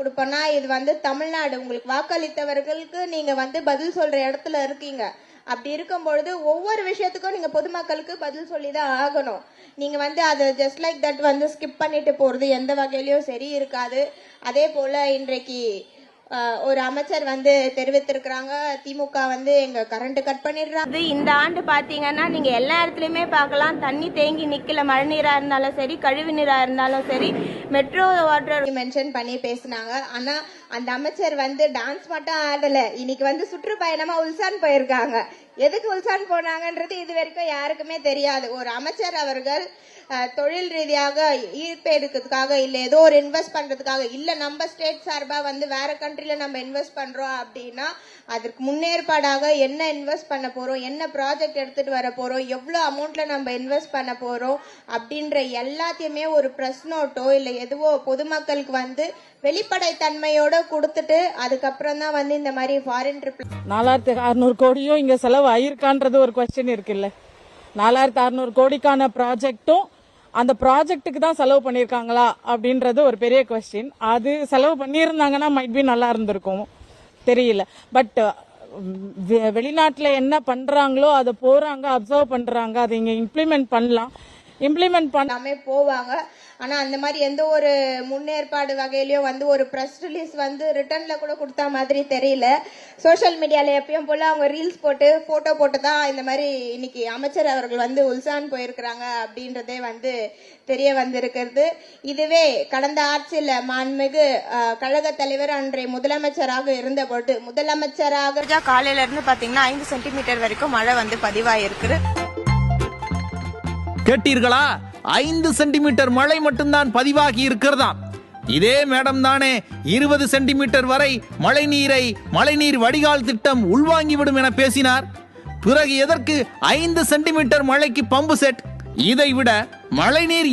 கொடுப்போம்னா இது வந்து தமிழ்நாடு. உங்களுக்கு வாக்களித்தவர்களுக்கு நீங்க வந்து பதில் சொல்ற இடத்துல இருக்கீங்க. அப்படி இருக்கும் பொழுது ஒவ்வொரு விஷயத்துக்கும் நீங்க பொதுமக்களுக்கு பதில் சொல்லிதான் ஆகணும். நீங்க வந்து அதை ஜஸ்ட் லைக் தட் வந்து ஸ்கிப் பண்ணிட்டு போறது எந்த வகையிலயும் சரி இருக்காது. அதே போல இன்றைக்கு ஒரு அமைச்சர் வந்து தெரிவித்திருக்கிறாங்க, திமுக வந்து எங்க கரண்ட் கட் பண்ணிடுறாங்க. இந்த ஆண்டு பாத்தீங்கன்னா நீங்க எல்லா இடத்துலயுமே பார்க்கலாம், தண்ணி தேங்கி நிக்கல. மழை நீரா இருந்தாலும் சரி, கழிவு நீரா இருந்தாலும் சரி, மெட்ரோ வாட்டர் மென்ஷன் பண்ணி பேசினாங்க. ஆனா அந்த அமைச்சர் வந்து டான்ஸ் மட்டும் ஆடல. இன்னைக்கு வந்து சுற்றுப்பயணமா உல்சான் போயிருக்காங்க. எதுக்கு உல்சான் போனாங்கன்றது இது வரைக்கும் யாருக்குமே தெரியாது. ஒரு அமைச்சர் அவர்கள் தொழில் ரீதியாக ஈர்ப்பெடுக்கிறதுக்காக இல்ல ஏதோ ஒரு இன்வெஸ்ட் பண்றதுக்காக இல்ல நம்ம ஸ்டேட் சார்பா வந்து வேற கண்ட்ரில நம்ம இன்வெஸ்ட் பண்றோம் அப்படின்னா அதற்கு முன்னேற்பாடாக என்ன இன்வெஸ்ட் பண்ண போறோம், என்ன ப்ராஜெக்ட் எடுத்துட்டு வர போறோம், எவ்வளவு அமௌண்ட்ல நம்ம இன்வெஸ்ட் பண்ண போறோம் அப்படின்ற எல்லாத்தையுமே ஒரு பிரஸ் நோட்டோ இல்ல எதுவோ பொதுமக்களுக்கு வந்து வெளிப்படைத்தன்மையோட கொடுத்துட்டு அதுக்கப்புறம் தான் வந்து இந்த மாதிரி ஃபாரின் ட்ரிப் 4600 கோடியும் இங்க செலவு ஆயிருக்கான்றது ஒரு கொஸ்டின் இருக்குல்ல. 4600 கோடிக்கான ப்ராஜெக்டும் அந்த ப்ராஜெக்ட்டுக்கு தான் செலவு பண்ணிருக்காங்களா அப்படின்றது ஒரு பெரிய கொஸ்டின். அது செலவு பண்ணியிருந்தாங்கன்னா மைட் பி நல்லா இருந்திருக்கும், தெரியல. பட் வெளிநாட்டுல என்ன பண்றாங்களோ அதை போறாங்க, அப்சர்வ் பண்றாங்க, அதை இங்க இம்ப்ளிமெண்ட் பண்ணலாம். இம்ப்ளிமெண்ட் பண்ணாமே போவாங்க. ஆனா அந்த மாதிரி எந்த ஒரு முன்னேற்பாடு வகையிலயும் வந்து ஒரு பிரஸ் ரிலீஸ் வந்து ரிட்டர்ன்ல கூட கொடுத்த மாதிரி தெரியல. சோசியல் மீடியால எப்பயும் போல அவங்க ரீல்ஸ் போட்டு போட்டோ போட்டு தான் இந்த மாதிரி இன்னைக்கு அமைச்சர் அவர்கள் வந்து உல்சான் போயிருக்கிறாங்க அப்படின்றதே வந்து தெரிய வந்திருக்கிறது. இதுவே கடந்த ஆட்சியில மாண்புமிகு கழக தலைவர் அன்றைய முதலமைச்சராக இருந்த பொழுது முதலமைச்சராக காலையில இருந்து பாத்தீங்கன்னா 5 சென்டிமீட்டர் வரைக்கும் மழை வந்து பதிவாயிருக்கு. கேட்டீர்களா? 5 சென்டிமீட்டர் மழை மட்டும்தான் பதிவாகி இருக்கிறதாம். இதே மேடம் தானே 20 சென்டிமீட்டர் வரை மழைநீர் வடிகால் திட்டம் உள்வாங்கிவிடும் என பேசினார். பிறகு எதற்கு 5 சென்டிமீட்டர் மழைக்கு பம்பு செட்? இதை விட மழைநீர்